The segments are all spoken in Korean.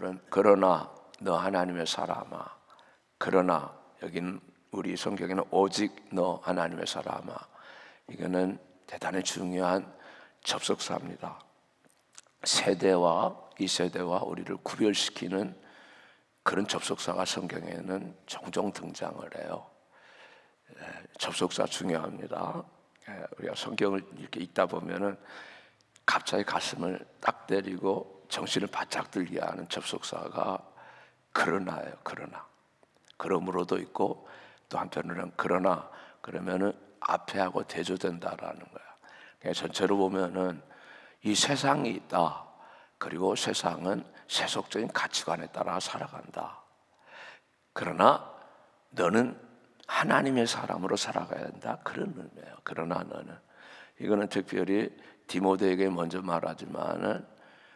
오늘은 그러나 너 하나님의 사람아, 그러나 여기는 우리 성경에는 오직 너 하나님의 사람아, 이거는 대단히 중요한 접속사입니다. 세대와 이 세대와 우리를 구별시키는 그런 접속사가 성경에는 종종 등장을 해요. 접속사 중요합니다. 우리가 성경을 이렇게 읽다 보면은 갑자기 가슴을 딱 때리고 정신을 바짝 들게 하는 접속사가 그러나예요. 그러나. 그러므로도 있고 또 한편으로는 그러나 그러면은 앞에 하고 대조된다라는 거야. 그냥 전체로 보면은 이 세상이 있다. 그리고 세상은 세속적인 가치관에 따라 살아간다. 그러나 너는 하나님의 사람으로 살아가야 한다. 그런 의미예요. 그러나 너는. 이거는 특별히 디모데에게 먼저 말하지만은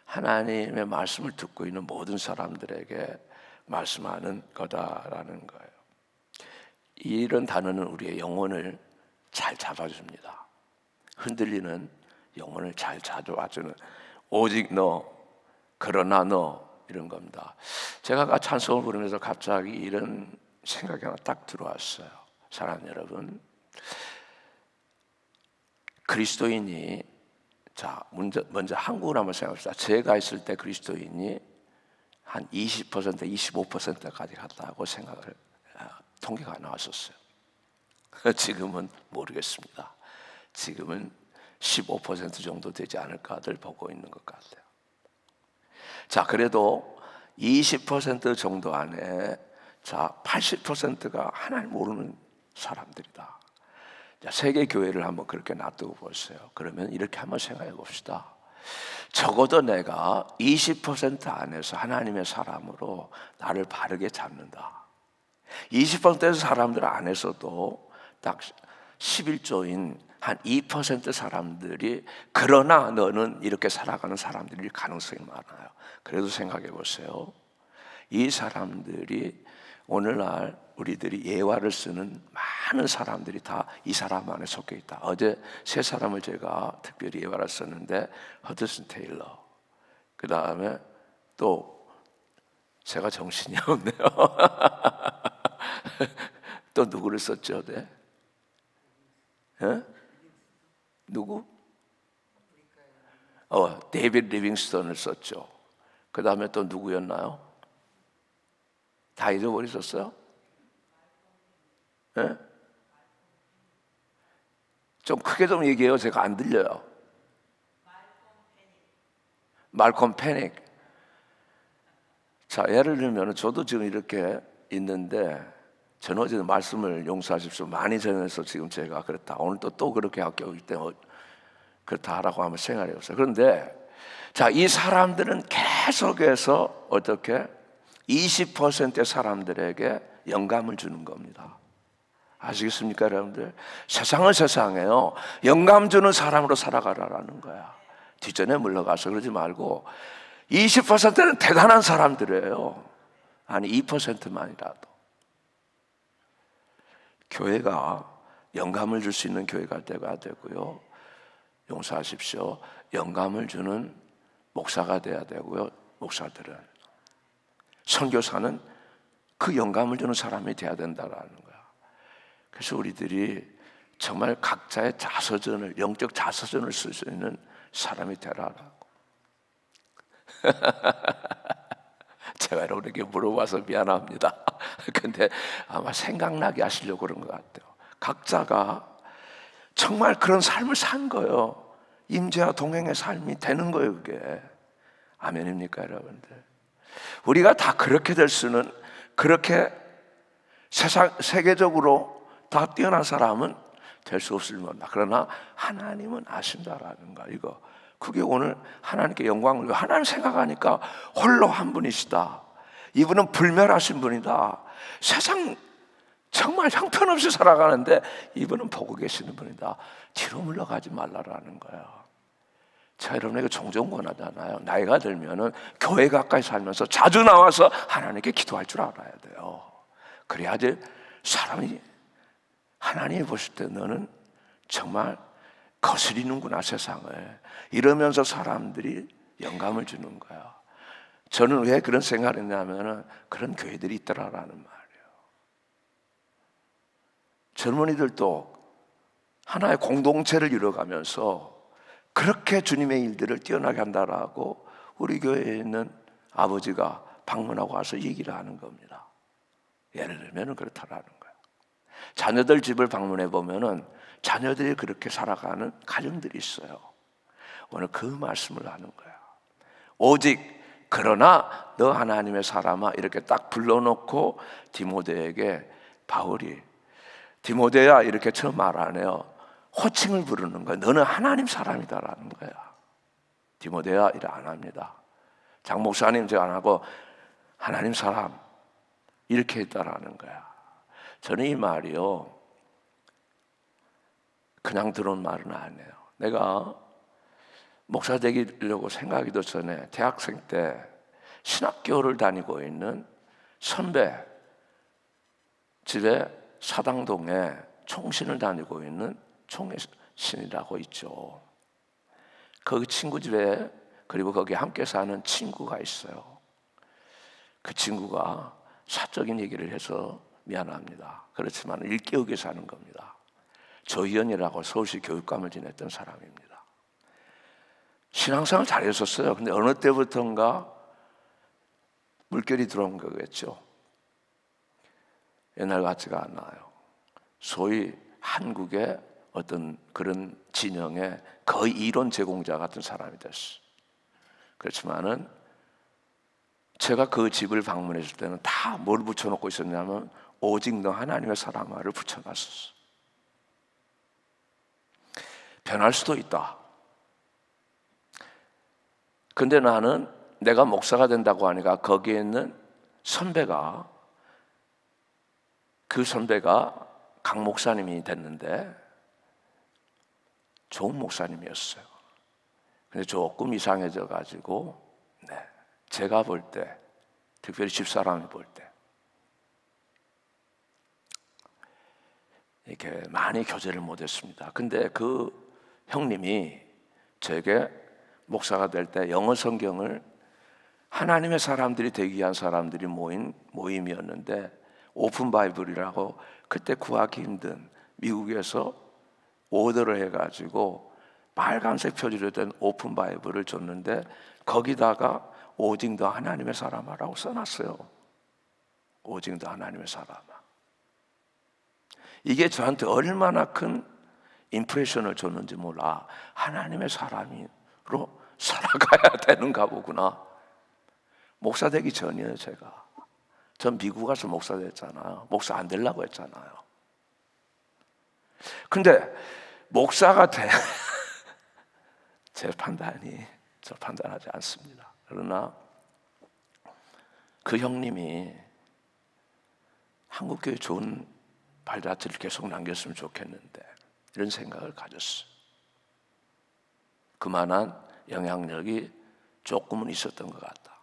하나님의 말씀을 듣고 있는 모든 사람들에게 말씀하는 거다라는 거예요. 이런 단어는 우리의 영혼을 잘 잡아줍니다. 흔들리는 영혼을 잘 잡아주는 오직 너, 그러나 너 이런 겁니다. 제가 아까 찬송을 부르면서 갑자기 이런 생각이 하나 딱 들어왔어요. 사랑하는 여러분, 그리스도인이 자 먼저 한국을 한번 생각합시다. 제가 있을 때 그리스도인이 한 20%, 25%까지 갔다고 생각을 통계가 나왔었어요. 지금은 모르겠습니다. 지금은 15% 정도 되지 않을까들 보고 있는 것 같아요. 자, 그래도 20% 정도 안에 자 80%가 하나님 모르는 사람들이다. 자, 세계 교회를 한번 그렇게 놔두고 보세요. 그러면 이렇게 한번 생각해 봅시다. 적어도 내가 20% 안에서 하나님의 사람으로 나를 바르게 잡는다. 20% 사람들 안에서도 딱 11조인 한 2% 사람들이 그러나 너는 이렇게 살아가는 사람들일 가능성이 많아요. 그래도 생각해 보세요. 이 사람들이 오늘날 우리들이 예화를 쓰는 많은 사람들이 다 이 사람 안에 속해 있다. 어제 세 사람을 제가 특별히 예화를 썼는데 허드슨 테일러, 그 다음에 또 제가 정신이 없네요. 또 누구를 썼죠? 네? 누구? 데이비드 리빙스턴을 썼죠. 그 다음에 또 누구였나요? 다 잊어버리셨어요? 네? 좀 크게 좀 얘기해요. 제가 안 들려요. 말콤 패닉. 자, 예를 들면 저도 지금 이렇게 있는데 저는 어제 말씀을 용서하십시오. 많이 전해서 지금 제가 그렇다. 오늘 또 그렇게 학교일 때 그렇다 하라고 한번 생각해 보세요. 그런데 자, 이 사람들은 계속해서 어떻게 20%의 사람들에게 영감을 주는 겁니다. 아시겠습니까, 여러분들? 세상은 세상이에요. 영감 주는 사람으로 살아가라라는 거야. 뒷전에 물러가서 그러지 말고 20%는 대단한 사람들이에요. 아니 2%만이라도 교회가 영감을 줄 수 있는 교회가 돼야 되고요. 용서하십시오. 영감을 주는 목사가 돼야 되고요. 목사들은 선교사는 그 영감을 주는 사람이 돼야 된다라는 거야. 그래서 우리들이 정말 각자의 자서전을, 영적 자서전을 쓸 수 있는 사람이 되라라고. 제가 여러분에게 물어봐서 미안합니다. 근데 아마 생각나게 하시려고 그런 것 같아요. 각자가 정말 그런 삶을 산 거예요. 임재와 동행의 삶이 되는 거예요, 그게. 아멘입니까, 여러분들? 우리가 다 그렇게 될 수는, 그렇게 세계적으로 다 뛰어난 사람은 될 수 없을 만다. 그러나 하나님은 아신다라는 거, 이거. 그게 오늘 하나님께 영광을, 하나님 생각하니까 홀로 한 분이시다. 이분은 불멸하신 분이다. 세상 정말 형편없이 살아가는데 이분은 보고 계시는 분이다. 뒤로 물러가지 말라라는 거예요. 제가 여러분에게 종종 권하잖아요. 나이가 들면은 교회 가까이 살면서 자주 나와서 하나님께 기도할 줄 알아야 돼요. 그래야지 사람이, 하나님이 보실 때 너는 정말 거스리는구나 세상을, 이러면서 사람들이 영감을 주는 거야. 저는 왜 그런 생각을 했냐면 그런 교회들이 있더라라는 말이에요. 젊은이들도 하나의 공동체를 이뤄가면서 그렇게 주님의 일들을 뛰어나게 한다라고 우리 교회에 있는 아버지가 방문하고 와서 얘기를 하는 겁니다. 예를 들면 그렇다라는 거예요. 자녀들 집을 방문해 보면은 자녀들이 그렇게 살아가는 가정들이 있어요. 오늘 그 말씀을 하는 거야. 오직 그러나 너 하나님의 사람아 이렇게 딱 불러놓고 디모데에게 바울이 디모데야 이렇게 처음 말하네요. 호칭을 부르는 거야. 너는 하나님 사람이다라는 거야. 디모데야 이래 안 합니다. 장 목사님 제가 안 하고 하나님 사람 이렇게 했다라는 거야. 저는 이 말이요 그냥 들은 말은 아니에요. 내가 목사 되려고 생각하기도 전에 대학생 때 신학교를 다니고 있는 선배 집에 사당동에 총신을 다니고 있는 총신이라고 있죠. 그 친구 집에 그리고 거기 함께 사는 친구가 있어요. 그 친구가 사적인 얘기를 해서 미안합니다. 그렇지만 일개국에 사는 겁니다. 조희연이라고 서울시 교육감을 지냈던 사람입니다. 신앙생활 잘했었어요. 근데 어느 때부터인가 물결이 들어온 거겠죠. 옛날 같지가 않아요. 소위 한국의 어떤 그런 진영의 거의 이론 제공자 같은 사람이 됐어요. 그렇지만은 제가 그 집을 방문했을 때는 다 뭘 붙여놓고 있었냐면 오직 너 하나님의 사람아를 붙여놨었어. 변할 수도 있다. 근데 나는 내가 목사가 된다고 하니까 거기에 있는 선배가 그 선배가 강 목사님이 됐는데 좋은 목사님이었어요. 근데 조금 이상해져 가지고 제가 볼 때 특별히 집사람이 볼 때 이렇게 많이 교제를 못했습니다. 근데 그 형님이 제게 목사가 될 때 영어 성경을 하나님의 사람들이 되기 위한 사람들이 모인 모임이었는데 오픈 바이블이라고 그때 구하기 힘든 미국에서 오더를 해가지고 빨간색 표지로 된 오픈 바이블을 줬는데 거기다가 오직 너 하나님의 사람아라고 써놨어요. 오직 너 하나님의 사람아. 이게 저한테 얼마나 큰 임프레션을 줬는지 몰라. 하나님의 사람으로 살아가야 되는가 보구나. 목사 되기 전이에요. 제가 전 미국 가서 목사 됐잖아요. 목사 안 되려고 했잖아요. 근데 목사가 제 판단이 저 판단하지 않습니다. 그러나 그 형님이 한국교회 좋은 발자취를 계속 남겼으면 좋겠는데 이런 생각을 가졌어요. 그만한 영향력이 조금은 있었던 것 같다.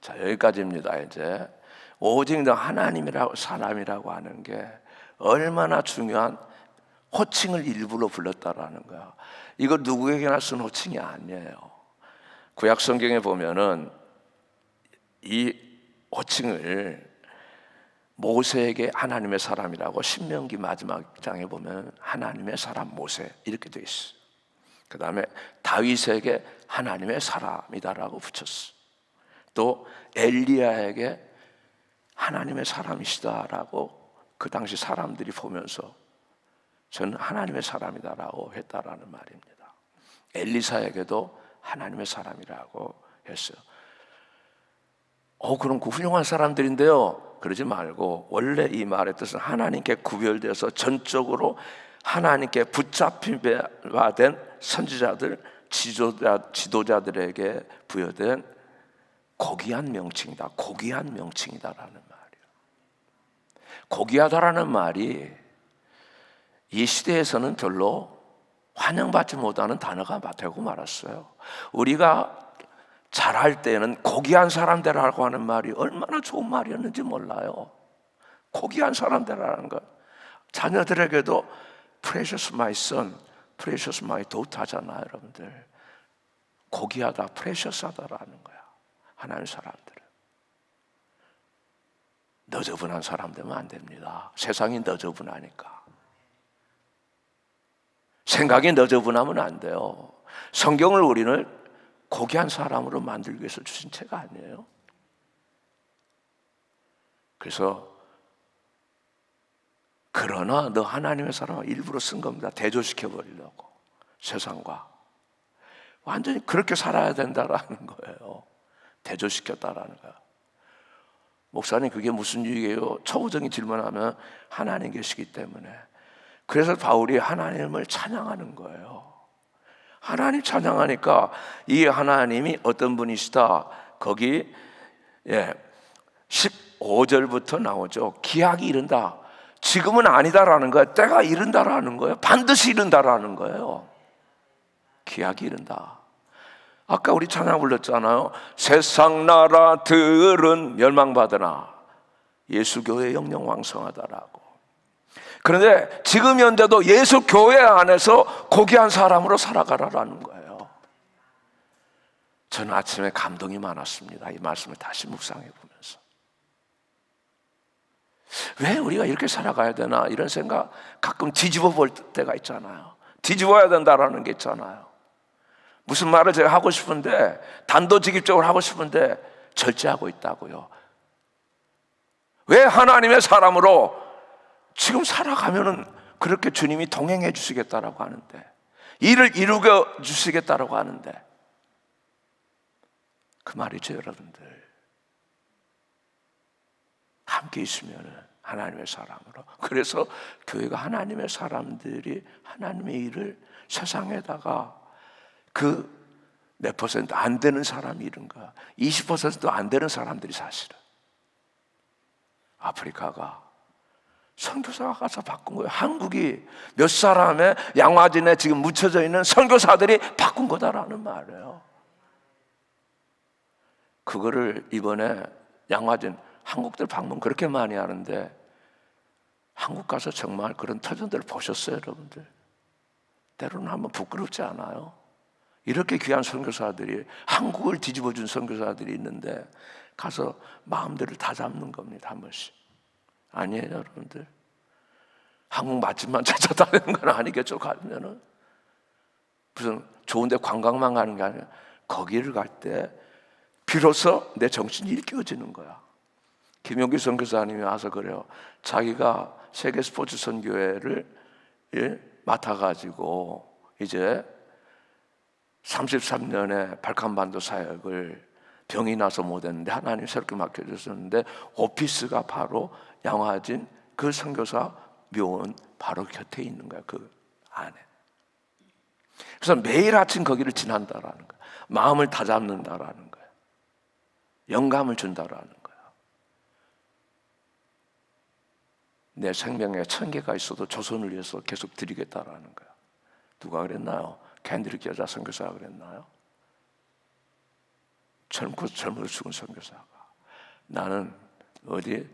자, 여기까지입니다. 이제 오직 너 하나님이라고 사람이라고 하는 게 얼마나 중요한 호칭을 일부러 불렀다라는 거야. 이거 누구에게나 쓴 호칭이 아니에요. 구약 성경에 보면은 이 호칭을 모세에게 하나님의 사람이라고 신명기 마지막 장에 보면 하나님의 사람 모세 이렇게 되어 있어요. 그 다음에 다윗에게 하나님의 사람이다라고 붙였어. 또 엘리야에게 하나님의 사람이시다라고 그 당시 사람들이 보면서 저는 하나님의 사람이다라고 했다라는 말입니다. 엘리사에게도 하나님의 사람이라고 했어요. 그럼 그 훌륭한 사람들인데요. 그러지 말고 원래 이 말의 뜻은 하나님께 구별되어서 전적으로 하나님께 붙잡힘바 된 선지자들, 지도자들에게 부여된 고귀한 명칭이다. 고귀한 명칭이다라는 말이에요. 고귀하다라는 말이 이 시대에서는 별로 환영받지 못하는 단어가 되고 말았어요. 우리가 잘할 때는 고귀한 사람들이라고 하는 말이 얼마나 좋은 말이었는지 몰라요. 고귀한 사람들이라는 것. 자녀들에게도 precious my son, precious my daughter 하잖아요, 여러분들. 고귀하다, precious하다라는 거야. 하나님의 사람들은. 너저분한 사람 되면 안 됩니다. 세상이 너저분하니까. 생각이 너저분하면 안 돼요. 성경을 우리는 고귀한 사람으로 만들기 위해서 주신 책가 아니에요. 그래서 그러나 너 하나님의 사람을 일부러 쓴 겁니다. 대조시켜버리려고. 세상과 완전히 그렇게 살아야 된다라는 거예요. 대조시켰다라는 거예요. 목사님 그게 무슨 얘기예요? 초보적인 질문하면 하나님 계시기 때문에. 그래서 바울이 하나님을 찬양하는 거예요. 하나님 찬양하니까 이 하나님이 어떤 분이시다. 거기 15절부터 나오죠. 기약이 이른다. 지금은 아니다라는 거예요. 때가 이른다라는 거예요. 반드시 이른다라는 거예요. 기약이 이른다. 아까 우리 찬양 불렀잖아요. 세상 나라들은 멸망받으나 예수교회 영영 왕성하다라고. 그런데 지금 현재도 예수교회 안에서 고귀한 사람으로 살아가라라는 거예요. 저는 아침에 감동이 많았습니다. 이 말씀을 다시 묵상해 보면서 왜 우리가 이렇게 살아가야 되나 이런 생각 가끔 뒤집어 볼 때가 있잖아요. 뒤집어야 된다라는 게 있잖아요. 무슨 말을 제가 하고 싶은데 단도직입적으로 하고 싶은데 절제하고 있다고요. 왜 하나님의 사람으로 지금 살아가면은 그렇게 주님이 동행해 주시겠다라고 하는데, 일을 이루게 주시겠다라고 하는데, 그 말이죠 여러분들. 함께 있으면은 하나님의 사람으로. 그래서 교회가 하나님의 사람들이 하나님의 일을 세상에다가 그 몇 퍼센트 안 되는 사람이 이른가 20%도 안 되는 사람들이 사실은 아프리카가 선교사가 가서 바꾼 거예요. 한국이 몇 사람의 양화진에 지금 묻혀져 있는 선교사들이 바꾼 거다라는 말이에요. 그거를 이번에 양화진 한국들 방문 그렇게 많이 하는데 한국 가서 정말 그런 터전들을 보셨어요 여러분들? 때로는 한번 부끄럽지 않아요? 이렇게 귀한 선교사들이 한국을 뒤집어준 선교사들이 있는데 가서 마음들을 다 잡는 겁니다. 한 번씩. 아니에요 여러분들? 한국 맛집만 찾아다니는 건 아니겠죠. 가면은 무슨 좋은 데 관광만 가는 게 아니라 거기를 갈 때 비로소 내 정신이 일깨워지는 거야. 김용기 선교사님이 와서 그래요. 자기가 세계 스포츠 선교회를 맡아가지고 이제 33년의 발칸반도 사역을 병이 나서 못했는데 하나님 새롭게 맡겨줬었는데 오피스가 바로 양화진 그 선교사 묘원 바로 곁에 있는 거야. 그 안에. 그래서 매일 아침 거기를 지난다라는 거야. 마음을 다잡는다라는 거야. 영감을 준다라는 거야. 내 생명에 1000개가 있어도 조선을 위해서 계속 드리겠다라는 거야. 누가 그랬나요? 캔드릭 여자 선교사가 그랬나요? 젊어서 죽은 선교사가. 나는 어디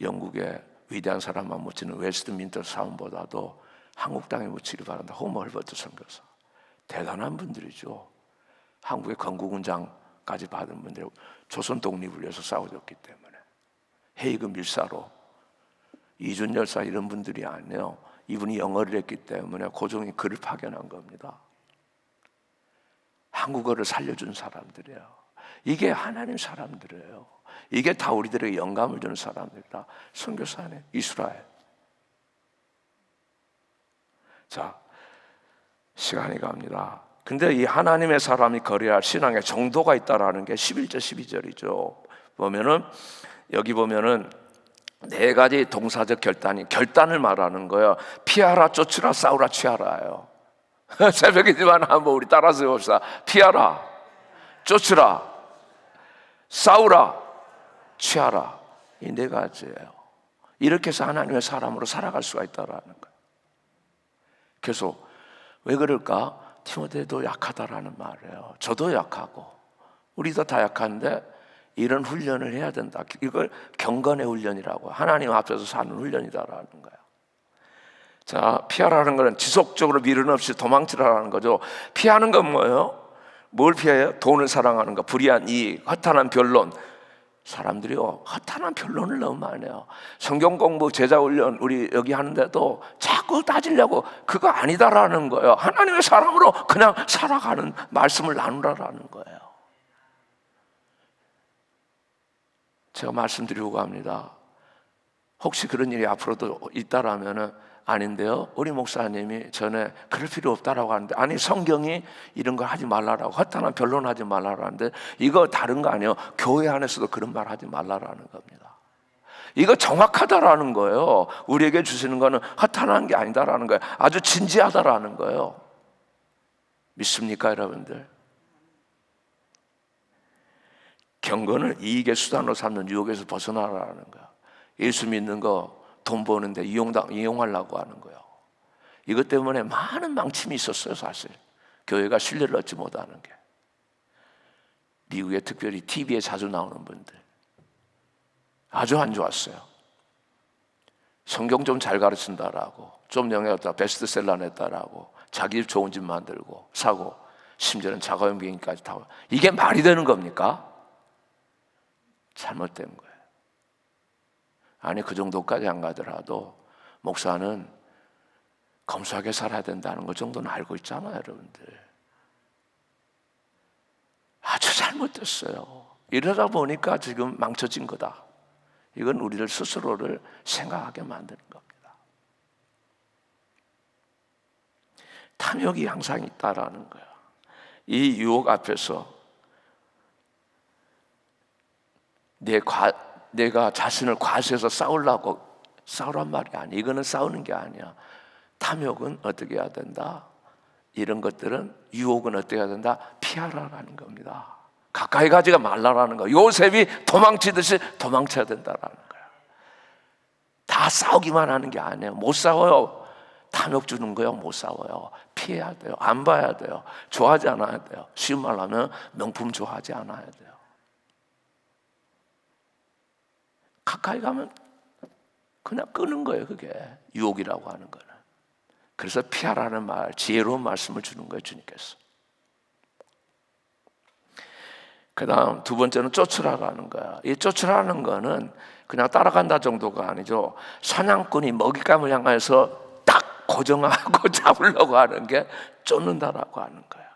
영국의 위대한 사람만 묻히는 웨스트민스터 사원보다도 한국 땅에 묻히길 바란다. 호머 헐버트 선교사. 대단한 분들이죠. 한국의 건국훈장까지 받은 분들. 조선 독립을 위해서 싸워줬기 때문에. 헤이그 밀사로 이준 열사 이런 분들이 아니에요. 이분이 영어를 했기 때문에 고종이 그를 파견한 겁니다. 한국어를 살려준 사람들이에요. 이게 하나님 사람들이에요. 이게 다 우리들에게 영감을 주는 사람들이다. 선교사네 이스라엘. 자, 시간이 갑니다. 근데 이 하나님의 사람이 거래할 신앙의 정도가 있다라는 게 11절 12절이죠. 보면은 여기 보면은 네 가지 동사적 결단을 말하는 거예요. 피하라, 쫓으라, 싸우라, 취하라예요. 새벽이지만 한번 우리 따라서 해봅시다. 피하라, 쫓으라, 싸우라, 취하라. 이 네 가지예요. 이렇게 해서 하나님의 사람으로 살아갈 수가 있다라는 거예요. 그래서 왜 그럴까? 디모데도 약하다라는 말이에요. 저도 약하고 우리도 다 약한데 이런 훈련을 해야 된다. 이걸 경건의 훈련이라고, 하나님 앞에서 사는 훈련이다라는 거예요. 자, 피하라는 것은 지속적으로 미련 없이 도망치라는 거죠. 피하는 건 뭐예요? 뭘 피해요? 돈을 사랑하는 거, 불의한 이익, 허탄한 변론. 사람들이요, 허탄한 변론을 너무 많이 해요. 성경 공부, 제자 훈련 우리 여기 하는데도 자꾸 따지려고, 그거 아니다라는 거예요. 하나님의 사람으로 그냥 살아가는 말씀을 나누라라는 거예요. 제가 말씀드리고 합니다. 혹시 그런 일이 앞으로도 있다라면은 아닌데요, 우리 목사님이 전에 그럴 필요 없다라고 하는데, 아니 성경이 이런 걸 하지 말라라고, 허탄한 변론하지 말라라는데, 이거 다른 거 아니에요. 교회 안에서도 그런 말 하지 말라라는 겁니다. 이거 정확하다라는 거예요. 우리에게 주시는 거는 허탄한 게 아니다라는 거예요. 아주 진지하다라는 거예요. 믿습니까 여러분들? 경건을 이익의 수단으로 삼는 유혹에서 벗어나라는 거예요. 예수 믿는 거 돈 버는데 이용하려고 하는 거예요. 이것 때문에 많은 망침이 있었어요. 사실 교회가 신뢰를 얻지 못하는 게. 미국에 특별히 TV에 자주 나오는 분들 아주 안 좋았어요. 성경 좀 잘 가르친다라고, 좀 영향했다, 베스트셀러 냈다라고, 자기 집 좋은 집 만들고 사고, 심지어는 자가용 비행기까지 타고. 이게 말이 되는 겁니까? 잘못된 거예요. 아니 그 정도까지 안 가더라도 목사는 검소하게 살아야 된다는 것 정도는 알고 있잖아요 여러분들. 아주 잘못됐어요. 이러다 보니까 지금 망쳐진 거다. 이건 우리를 스스로를 생각하게 만드는 겁니다. 탐욕이 항상 있다라는 거예요. 이 유혹 앞에서 내가 자신을 과시해서 싸우란 말이 아니야. 이거는 싸우는 게 아니야. 탐욕은 어떻게 해야 된다? 이런 것들은, 유혹은 어떻게 해야 된다? 피하라라는 겁니다. 가까이 가지 말라라는 거야. 요셉이 도망치듯이 도망쳐야 된다라는 거야. 다 싸우기만 하는 게 아니에요. 못 싸워요. 탐욕 주는 거요, 못 싸워요. 피해야 돼요. 안 봐야 돼요. 좋아하지 않아야 돼요. 쉬운 말로 하면 명품 좋아하지 않아야 돼요. 가까이 가면 그냥 끄는 거예요. 그게 유혹이라고 하는 거는. 그래서 피하라는 말, 지혜로운 말씀을 주는 거예요, 주님께서. 그 다음 두 번째는 쫓으라는 거야. 이 쫓으라는 거는 그냥 따라간다 정도가 아니죠. 사냥꾼이 먹잇감을 향해서 딱 고정하고 잡으려고 하는 게 쫓는다라고 하는 거야.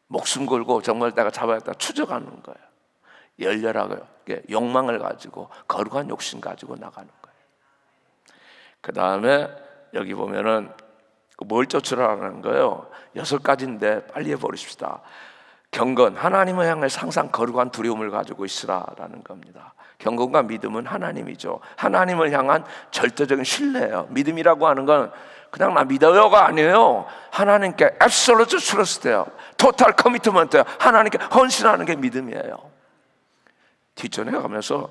목숨 걸고 정말 내가 잡아야겠다 추적하는 거야. 열렬하게 욕망을 가지고, 거룩한 욕심 가지고 나가는 거예요. 그 다음에 여기 보면은 뭘 쫓으라는 거예요? 6가지인데 빨리 해버리십시다. 경건, 하나님을 향해 항상 거룩한 두려움을 가지고 있으라라는 겁니다. 경건과 믿음은 하나님이죠. 하나님을 향한 절대적인 신뢰예요. 믿음이라고 하는 건 그냥 나 믿어요가 아니에요. 하나님께 absolute trust예요. total commitment예요. 하나님께 헌신하는 게 믿음이에요. 뒷전에 가면서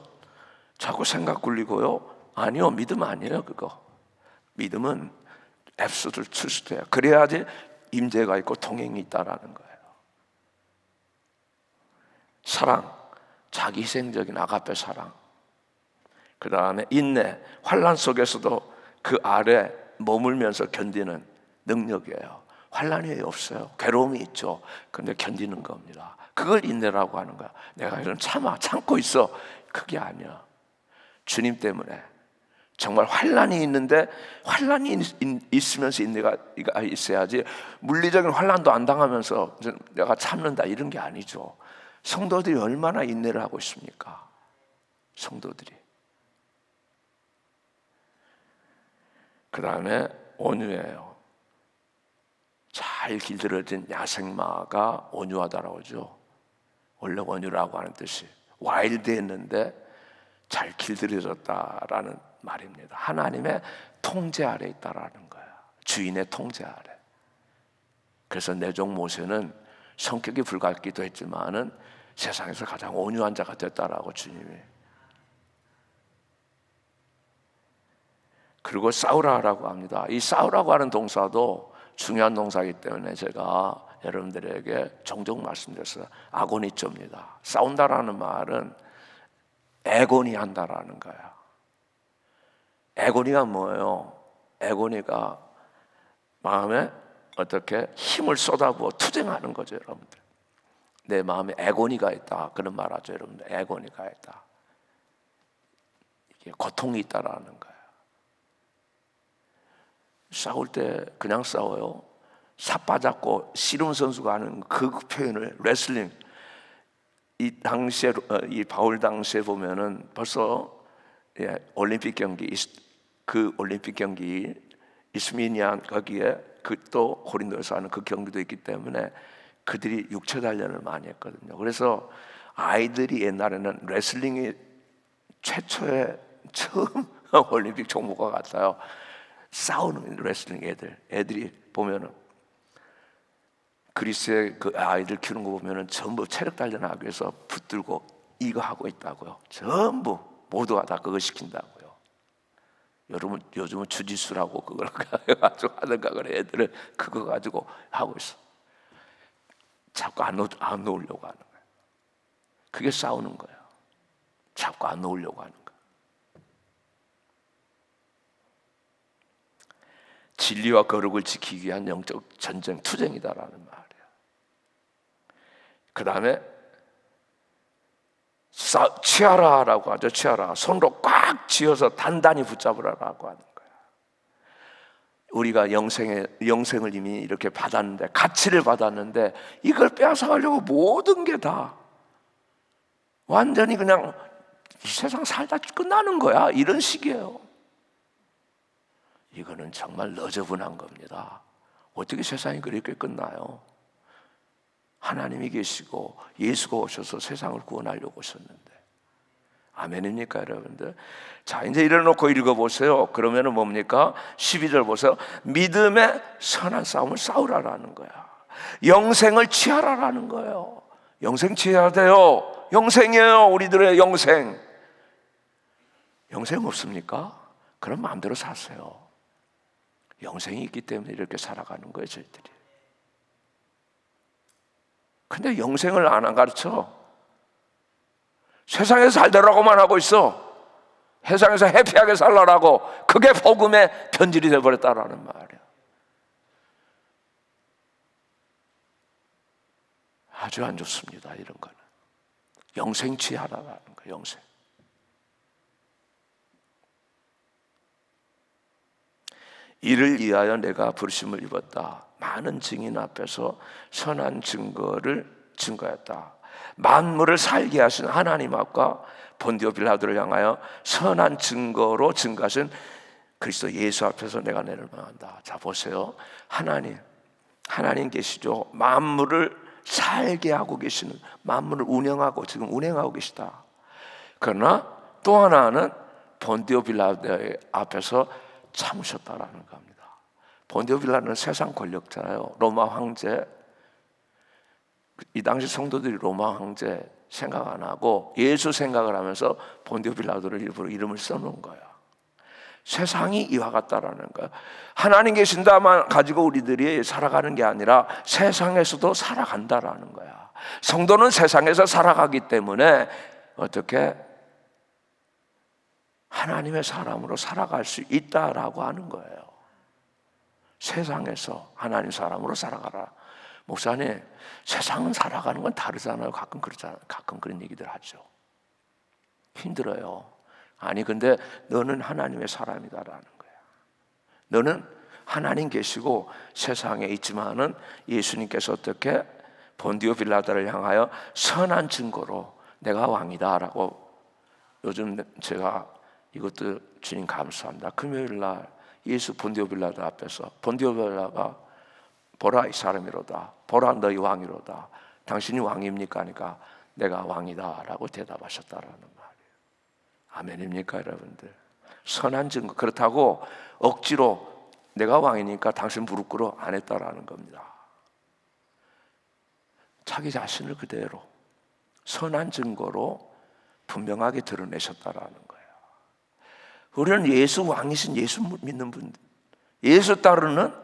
자꾸 생각 굴리고요. 아니요, 믿음 아니에요. 그거 믿음은 absolute trust예요. 그래야지 임재가 있고 동행이 있다라는 거예요. 사랑, 자기 희생적인 아가페 사랑. 그 다음에 인내, 환난 속에서도 그 아래 머물면서 견디는 능력이에요. 환난이 없어요. 괴로움이 있죠. 그런데 견디는 겁니다. 그걸 인내라고 하는 거야. 내가 이런 참고 있어. 그게 아니야. 주님 때문에 정말 환난이 있는데, 환난이 있으면서 인내가 있어야지, 물리적인 환난도 안 당하면서 내가 참는다 이런 게 아니죠. 성도들이 얼마나 인내를 하고 있습니까? 성도들이. 그 다음에 온유해요. 잘 길들여진 야생마가 온유하다라고 하죠. 원래 온유라고 하는 뜻이 와일드했는데 잘 길들여졌다라는 말입니다. 하나님의 통제 아래 있다라는 거야. 주인의 통제 아래. 그래서 내종 모세는 성격이 불같기도 했지만은 세상에서 가장 온유한 자가 됐다라고 주님이. 그리고 싸우라라고 합니다. 이 싸우라고 하는 동사도 중요한 동사이기 때문에 제가 여러분들에게 종종 말씀드렸어요. 아고니조입니다. 싸운다라는 말은 애고니 한다라는 거야. 애고니가 뭐예요? 애고니가 마음에 어떻게 힘을 쏟아부어 투쟁하는 거죠, 여러분들. 내 마음에 애고니가 있다. 그런 말 하죠, 여러분들. 애고니가 있다. 이게 고통이 있다라는 거예요. 싸울 때 그냥 싸워요. 삿바잡고 씨름 선수가 하는 그 표현을 레슬링, 이 당시에 이 바울 당시에 보면은 벌써 올림픽 경기, 그 올림픽 경기 이스미니안 거기에 그 또 고린도에서 하는 그 경기도 있기 때문에 그들이 육체 단련을 많이 했거든요. 그래서 아이들이 옛날에는 레슬링이 최초의 처음 올림픽 종목과 같아요. 싸우는 레슬링 애들이 보면은 그리스의 그 아이들 키우는 거 보면은 전부 체력 단련하기 위해서 붙들고 이거 하고 있다고요. 전부 모두가 다 그거 시킨다고요. 여러분 요즘은 주짓수라고 그걸 가지고 하는가 그래. 애들은 그거 가지고 하고 있어. 자꾸 안 놓으려고 하는 거예요. 그게 싸우는 거예요. 자꾸 안 놓으려고 하는 거예요. 진리와 거룩을 지키기 위한 영적 전쟁, 투쟁이다라는 말이에요. 그 다음에 치아라라고 하죠. 치아라. 손으로 꽉 쥐어서 단단히 붙잡으라라고 하는 거예요. 우리가 영생을 이미 이렇게 받았는데, 가치를 받았는데 이걸 빼앗아가려고 모든 게 다 완전히 그냥 이 세상 살다 끝나는 거야. 이런 식이에요. 이거는 정말 너저분한 겁니다. 어떻게 세상이 그렇게 끝나요? 하나님이 계시고 예수가 오셔서 세상을 구원하려고 오셨는데. 아멘입니까 여러분들? 자, 이제 이래놓고 읽어보세요. 그러면은 뭡니까? 12절 보세요. 믿음의 선한 싸움을 싸우라라는 거야. 영생을 취하라라는 거예요. 영생 취해야 돼요. 영생이에요. 우리들의 영생. 영생 없습니까? 그럼 마음대로 사세요. 영생이 있기 때문에 이렇게 살아가는 거예요, 저희들이. 근데 영생을 안 가르쳐. 세상에서 살더라고만 하고 있어. 세상에서 해피하게 살라라고. 그게 복음의 변질이 되어버렸다라는 말이야. 아주 안 좋습니다, 이런 거는. 영생 취하라라는 거예요, 영생. 이를 위하여 내가 부르심을 입었다. 많은 증인 앞에서 선한 증거를 증거했다. 만물을 살게 하신 하나님 앞과 본디오 빌라도를 향하여 선한 증거로 증거하신 그리스도 예수 앞에서 내가 내를 명한다. 자, 보세요. 하나님 계시죠. 만물을 살게 하고 계시는, 만물을 운영하고 지금 운행하고 계시다. 그러나 또 하나는 본디오 빌라도 앞에서 참으셨다라는 겁니다. 본디오 빌라도는 세상 권력자예요. 로마 황제. 이 당시 성도들이 로마 황제 생각 안 하고 예수 생각을 하면서 본디오 빌라도를 일부러 이름을 써놓은 거야. 세상이 이와 같다라는 거야. 하나님 계신다만 가지고 우리들이 살아가는 게 아니라 세상에서도 살아간다라는 거야. 성도는 세상에서 살아가기 때문에 어떻게 하나님의 사람으로 살아갈 수 있다라고 하는 거예요. 세상에서 하나님 사람으로 살아가라. 목사님, 세상은 살아가는 건 다르잖아요. 가끔 그러잖아요. 가끔 그런 얘기들 하죠. 힘들어요. 아니, 근데 너는 하나님의 사람이다라는 거야. 너는 하나님 계시고 세상에 있지만은 예수님께서 어떻게 본디오 빌라도를 향하여 선한 증거로 내가 왕이다라고. 요즘 제가 이것도 주님 감사합니다. 금요일 날 예수 본디오 빌라도 앞에서 본디오 빌라가 보라 이 사람이로다. 보라 너희 왕이로다. 당신이 왕입니까? 하니까 내가 왕이다라고 대답하셨다라는 말이에요. 아멘입니까 여러분들? 선한 증거. 그렇다고 억지로 내가 왕이니까 당신 무릎 꿇어 안 했다라는 겁니다. 자기 자신을 그대로 선한 증거로 분명하게 드러내셨다라는 거예요. 우리는 예수 왕이신 예수 믿는 분들, 예수 따르는,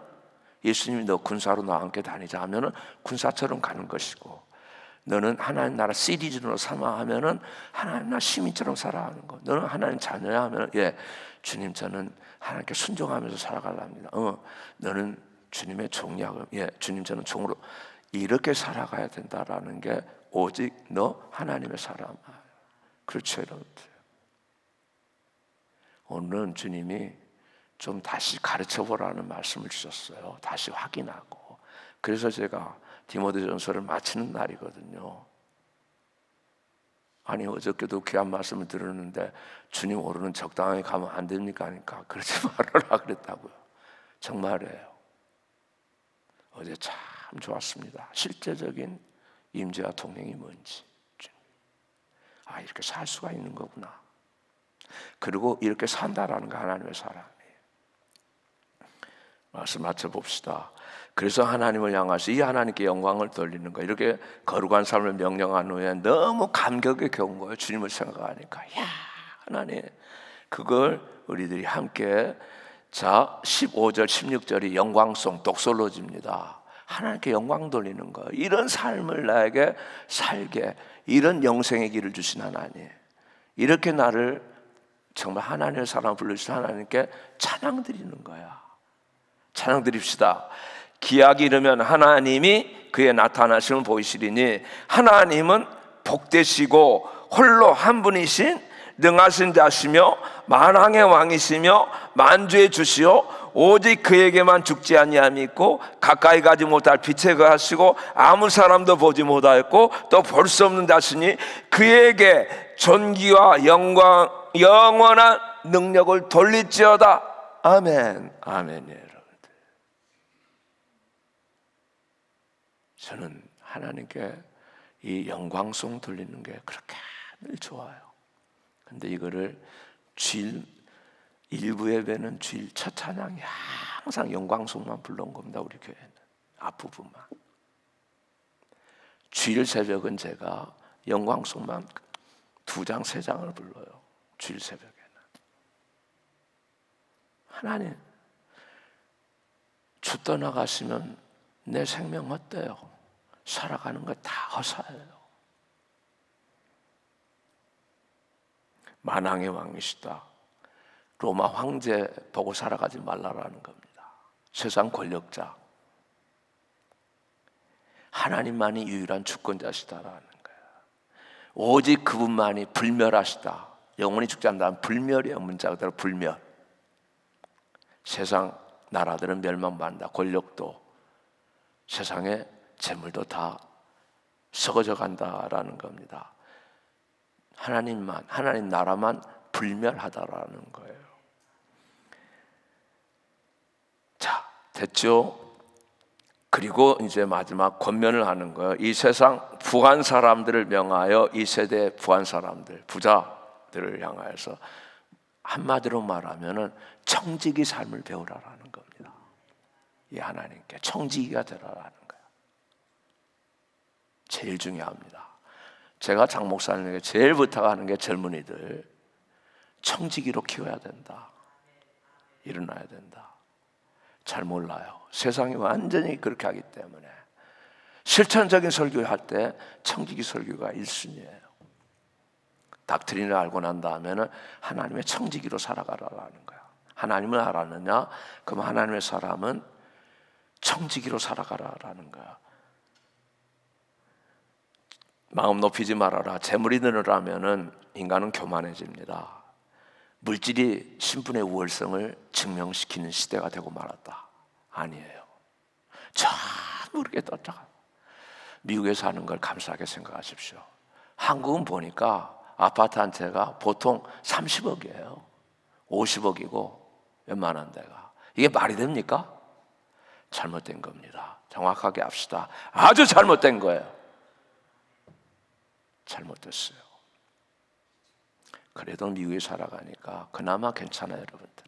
예수님이 너 군사로 나와 함께 다니자 하면은 군사처럼 가는 것이고, 너는 하나님 나라 시리즈로 삼아 하면은 하나님 나라 시민처럼 살아가는 거. 너는 하나님 자녀야 하면은 주님 저는 하나님께 순종하면서 살아가려 합니다. 너는 주님의 종이야. 주님 저는 종으로 이렇게 살아가야 된다라는 게 오직 너 하나님의 사람아. 그렇죠, 여러분들. 오늘은 주님이 좀 다시 가르쳐보라는 말씀을 주셨어요. 다시 확인하고. 그래서 제가 디모데전서를 마치는 날이거든요. 아니 어저께도 귀한 말씀을 들었는데 주님 오르는 적당하게 가면 안 됩니까? 하니까 그러지 말아라 그랬다고요. 정말이에요. 어제 참 좋았습니다. 실제적인 임재와 동행이 뭔지. 아, 이렇게 살 수가 있는 거구나. 그리고 이렇게 산다라는 거 하나님의 사람이에요. 말씀 맞춰봅시다. 그래서 하나님을 향하시 이 하나님께 영광을 돌리는 거, 이렇게 거룩한 삶을 명령한 후에 너무 감격에 겨운 거예요. 주님을 생각하니까. 야, 하나님, 그걸 우리들이 함께, 자 15절 16절이 영광송 독솔로지입니다. 하나님께 영광 돌리는 거, 이런 삶을 나에게 살게, 이런 영생의 길을 주신 하나님, 이렇게 나를 정말 하나님의 사람 불러주신 하나님께 찬양 드리는 거야. 찬양 드립시다. 기약이 이르면 하나님이 그의 나타나심을 보이시리니 하나님은 복되시고 홀로 한 분이신 능하신 자시며 만왕의 왕이시며 만주의 주시오 오직 그에게만 죽지 아니함이 있고 가까이 가지 못할 빛에 거하시고 아무 사람도 보지 못하였고 또 볼 수 없는 자시니 그에게 존귀와 영광 영원한 능력을 돌릴지어다. 아멘. 아멘이에요. 저는 하나님께 이 영광송 돌리는 게 그렇게 늘 좋아요. 근데 이거를 주일 일부 예배는 주일 첫 찬양이 항상 영광송만 불러온 겁니다. 우리 교회는 앞부분만. 주일 새벽은 제가 영광송만 2장 3장을 불러요. 주일 새벽에는. 하나님, 주 떠나가시면 내 생명 어때요? 살아가는 거 다 허사예요. 만왕의 왕이시다. 로마 황제 보고 살아가지 말라라는 겁니다. 세상 권력자. 하나님만이 유일한 주권자시다라는 거예요. 오직 그분만이 불멸하시다. 영원히 죽지 않는다는 불멸이에요. 문자 그대로 불멸. 세상 나라들은 멸망받는다. 권력도 세상의 재물도 다 썩어져 간다라는 겁니다. 하나님만, 하나님 나라만 불멸하다라는 거예요. 자, 됐죠? 그리고 이제 마지막 권면을 하는 거예요. 이 세상 부한 사람들을 명하여 이 세대 부한 사람들, 부자들을 향하여서 한마디로 말하면은 청지기 삶을 배우라라는 겁니다. 이 하나님께 청지기가 되라라는 거예요. 제일 중요합니다. 제가 장 목사님에게 제일 부탁하는 게 젊은이들 청지기로 키워야 된다. 일어나야 된다. 잘 몰라요. 세상이 완전히 그렇게 하기 때문에 실천적인 설교할 때 청지기 설교가 1순위예요. 닥트린을 알고 난 다음에는 하나님의 청지기로 살아가라라는 거야. 하나님을 알았느냐? 그럼 하나님의 사람은 청지기로 살아가라라는 거야. 마음 높이지 말아라. 재물이 늘어나면은 인간은 교만해집니다. 물질이 신분의 우월성을 증명시키는 시대가 되고 말았다. 아니에요. 참 모르게 떴다가 미국에 사는 걸 감사하게 생각하십시오. 한국은 보니까 아파트 한 채가 보통 30억이에요. 50억이고 웬만한 데가. 이게 말이 됩니까? 잘못된 겁니다. 정확하게 합시다. 아주 잘못된 거예요. 잘못됐어요. 그래도 미국에 살아가니까 그나마 괜찮아요, 여러분들.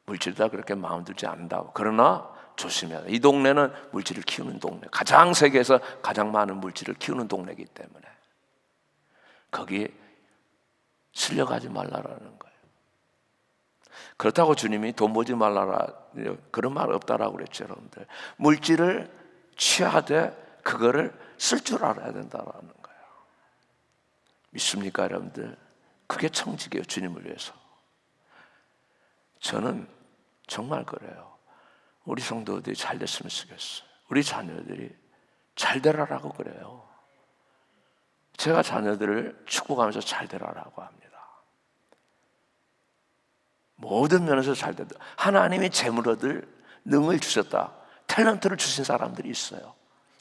물질다 그렇게 마음 들지 않는다고. 그러나 조심해야 돼요. 이 동네는 물질을 키우는 동네, 가장 세계에서 가장 많은 물질을 키우는 동네이기 때문에 거기 실려가지 말라라는 거예요. 그렇다고 주님이 돈 보지 말라라 그런 말 없다라고 그랬죠, 여러분들. 물질을 취하되 그거를 쓸 줄 알아야 된다라는 거예요. 믿습니까, 여러분들? 그게 청지기예요, 주님을 위해서. 저는 정말 그래요. 우리 성도들이 잘 됐으면 좋겠어요. 우리 자녀들이 잘 되라라고 그래요. 제가 자녀들을 축복하면서 잘 되라라고 합니다. 모든 면에서 잘 된다. 하나님이 재물 얻을 능을 주셨다. 탤런트를 주신 사람들이 있어요.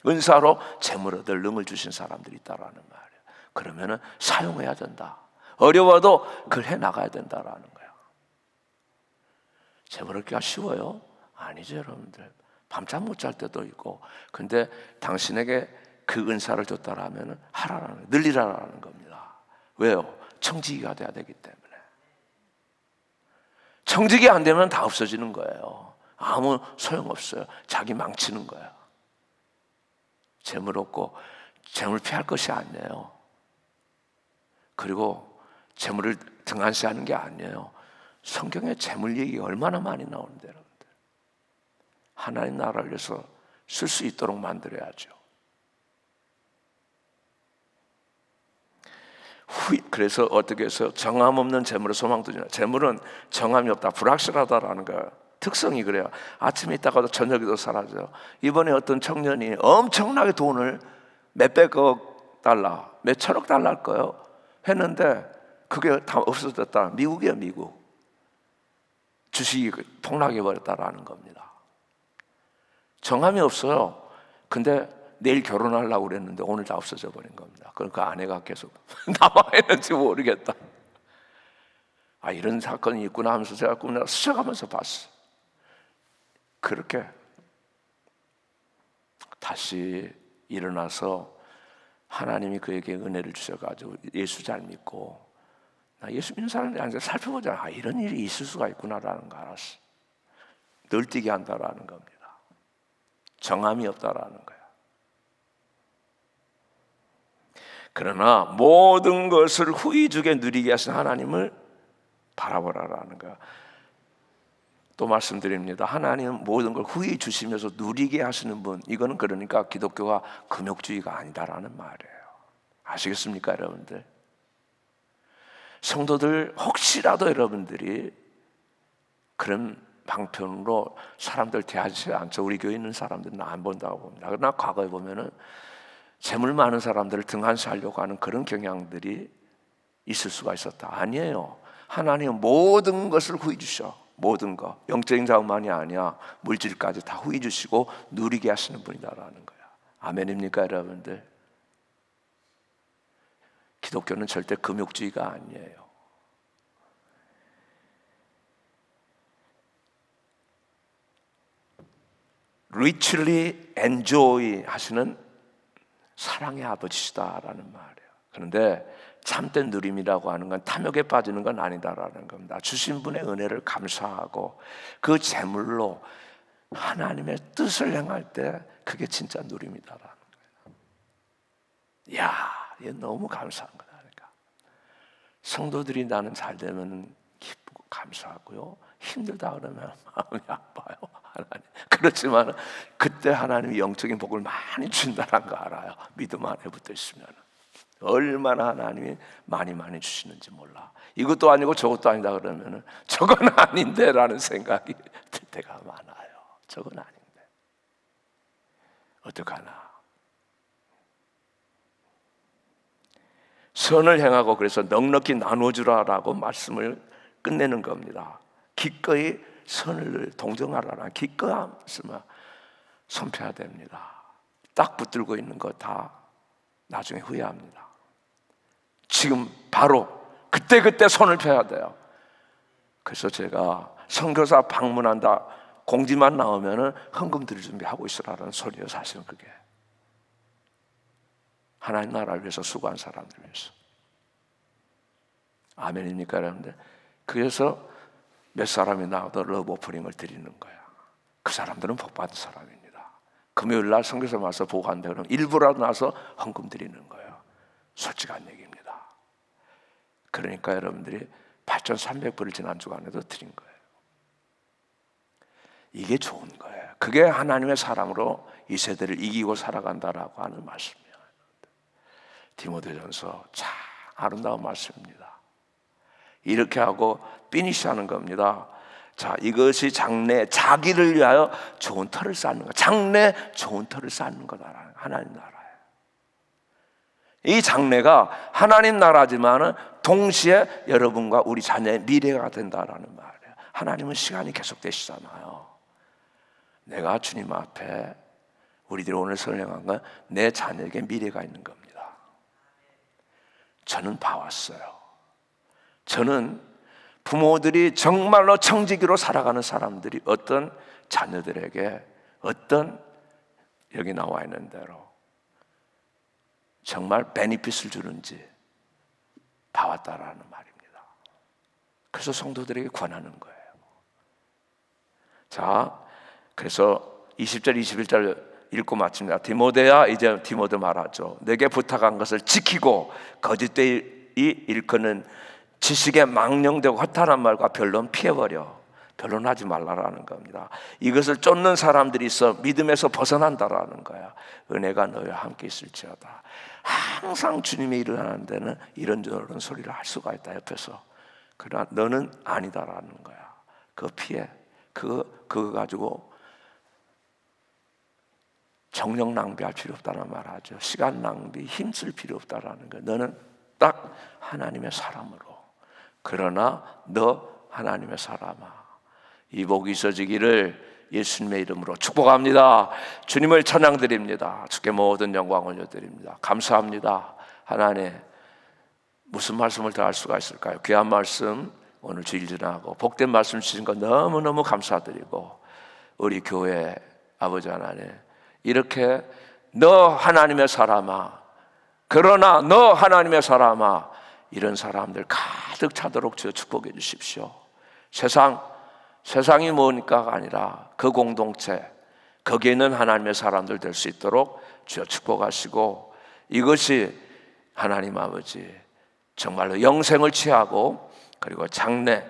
은사로 재물 얻을 능을 주신 사람들이 있다라는 말이에요. 그러면은 사용해야 된다. 어려워도 그걸 해나가야 된다라는 거예요. 재물 얻기가 쉬워요? 아니죠, 여러분들. 밤잠 못 잘 때도 있고. 근데 당신에게 그 은사를 줬다라면 하라라는, 늘리라라는 겁니다. 왜요? 청지기가 돼야 되기 때문에. 청지기 안 되면 다 없어지는 거예요. 아무 소용없어요. 자기 망치는 거야. 재물 얻고 재물 피할 것이 아니에요. 그리고 재물을 등한시하는 게 아니에요. 성경에 재물 얘기가 얼마나 많이 나오는데, 여러분들. 하나님 나라를 위해서 쓸 수 있도록 만들어야죠. 그래서 어떻게 해서 정함 없는 재물에 소망 두지 마. 재물은 정함이 없다, 불확실하다라는 거예요. 특성이 그래요. 아침에 있다가도 저녁에도 사라져요. 이번에 어떤 청년이 엄청나게 돈을 몇백억 달러, 몇천억 달러 할 거예요 했는데 그게 다 없어졌다. 미국이에요, 미국. 주식이 폭락해버렸다라는 겁니다. 정함이 없어요. 근데 내일 결혼하려고 그랬는데 오늘 다 없어져 버린 겁니다. 그러니까 아내가 계속 남아있는지 모르겠다. 아, 이런 사건이 있구나 하면서 제가 꿈을 스쳐가면서 봤어. 그렇게 다시 일어나서 하나님이 그에게 은혜를 주셔가지고 예수 잘 믿고, 나 예수 믿는 사람들이 앉아서 살펴보자. 아, 이런 일이 있을 수가 있구나라는 거 알았어. 널뛰게 한다라는 겁니다. 정함이 없다라는 거야. 그러나 모든 것을 후이주게 누리게 하신 하나님을 바라보라라는 거야. 또 말씀드립니다. 하나님은 모든 걸 후히 주시면서 누리게 하시는 분. 이거는 그러니까 기독교가 금욕주의가 아니다라는 말이에요. 아시겠습니까, 여러분들? 성도들 혹시라도 여러분들이 그런 방편으로 사람들 대하지 않죠. 우리 교회 있는 사람들은 안 본다고 봅니다. 그러나 과거에 보면은 재물 많은 사람들을 등한시하려고 하는 그런 경향들이 있을 수가 있었다. 아니에요. 하나님은 모든 것을 후히 주셔. 모든 것, 영적인 자원만이 아니야, 물질까지 다 후히 주시고 누리게 하시는 분이다라는 거야. 아멘입니까, 여러분들? 기독교는 절대 금욕주의가 아니에요. richly enjoy 하시는 사랑의 아버지시다라는 말이에요. 그런데 참된 누림이라고 하는 건 탐욕에 빠지는 건 아니다라는 겁니다. 주신 분의 은혜를 감사하고 그 재물로 하나님의 뜻을 행할 때 그게 진짜 누림이다라는 거예요. 이야, 이게 너무 감사한 거다. 그러니까 성도들이 나는 잘 되면 기쁘고 감사하고요. 힘들다 그러면 마음이 아파요. 하나님. 그렇지만 그때 하나님이 영적인 복을 많이 준다는 거 알아요. 믿음 안에 붙어 있으면. 얼마나 하나님이 많이 주시는지 몰라. 이것도 아니고 저것도 아니다 그러면 저건 아닌데 라는 생각이 들 때가 많아요. 저건 아닌데 어떡하나. 선을 행하고 그래서 넉넉히 나눠주라라고 말씀을 끝내는 겁니다. 기꺼이 선을 동정하라는 기꺼이 말씀을 선포해야 됩니다. 딱 붙들고 있는 거 다 나중에 후회합니다. 지금 바로 그때 손을 펴야 돼요. 그래서 제가 선교사 방문한다 공지만 나오면은 헌금 드릴 준비하고 있으라는 소리예요. 사실은 그게 하나님 나라를 위해서 수고한 사람들 위해서. 아멘입니까, 여러분들? 그래서 몇 사람이 나와도 러브 오프닝을 드리는 거야. 그 사람들은 복받은 사람입니다. 금요일 날 선교사 와서 보고 간다 그러면 일부라도 나서 헌금 드리는 거예요. 솔직한 얘기입니다. 그러니까 여러분들이 8,300불을 지난 주간에도 드린 거예요. 이게 좋은 거예요. 그게 하나님의 사람으로 이 세대를 이기고 살아간다라고 하는 말씀이에요. 디모데전서 참 아름다운 말씀입니다. 이렇게 하고 피니시하는 겁니다. 자, 이것이 장래, 자기를 위하여 좋은 터를 쌓는 것. 장래 좋은 터를 쌓는 거다. 하나님 나라예요. 이 장래가 하나님 나라지만은 동시에 여러분과 우리 자녀의 미래가 된다라는 말이에요. 하나님은 시간이 계속되시잖아요. 내가 주님 앞에 우리들이 오늘 설명한 건 내 자녀에게 미래가 있는 겁니다. 저는 봐왔어요. 저는 부모들이 정말로 청지기로 살아가는 사람들이 어떤 자녀들에게 어떤 여기 나와 있는 대로 정말 베니핏을 주는지 봐왔다라는 말입니다. 그래서 성도들에게 권하는 거예요. 자, 그래서 20절 21절 읽고 마칩니다. 디모데야, 이제 디모데 말하죠. 내게 부탁한 것을 지키고 거짓되이 일컫는 지식에 망령되고 허탄한 말과 변론 피해버려. 변론하지 말라라는 겁니다. 이것을 쫓는 사람들이 있어 믿음에서 벗어난다라는 거야. 은혜가 너희와 함께 있을지어다. 항상 주님의 일을 하는 데는 이런저런 소리를 할 수가 있다 옆에서. 그러나 너는 아니다라는 거야. 그거 피해. 그거 가지고 정력 낭비할 필요 없다는 말 하죠. 시간 낭비, 힘쓸 필요 없다라는 거야. 너는 딱 하나님의 사람으로. 그러나 너 하나님의 사람아, 이 복이 있어지기를 예수님의 이름으로 축복합니다. 주님을 찬양드립니다. 주께 모든 영광 올려드립니다. 감사합니다. 하나님, 무슨 말씀을 더 할 수가 있을까요? 귀한 말씀 오늘 주일 지나고 복된 말씀 주신 거 너무너무 감사드리고, 우리 교회 아버지 하나님, 이렇게 너 하나님의 사람아, 그러나 너 하나님의 사람아, 이런 사람들 가득 차도록 주여 축복해 주십시오. 세상이 뭐니까가 아니라 그 공동체, 거기에 있는 하나님의 사람들 될 수 있도록 주여 축복하시고, 이것이 하나님 아버지 정말로 영생을 취하고, 그리고 장래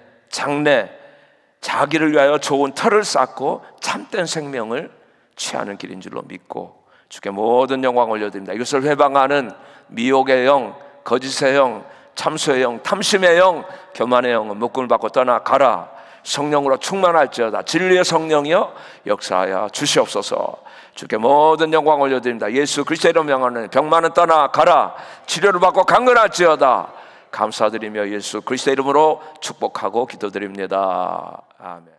자기를 위하여 좋은 터를 쌓고 참된 생명을 취하는 길인 줄로 믿고 주께 모든 영광 올려드립니다. 이것을 회방하는 미혹의 영, 거짓의 영, 참소의 영, 탐심의 영, 교만의 영은 묶음을 받고 떠나가라. 성령으로 충만할지어다. 진리의 성령이여 역사하여 주시옵소서. 주께 모든 영광 올려드립니다. 예수 그리스도의 이름 명하는 병만은 떠나가라. 치료를 받고 강건할지어다. 감사드리며 예수 그리스도의 이름으로 축복하고 기도드립니다. 아멘.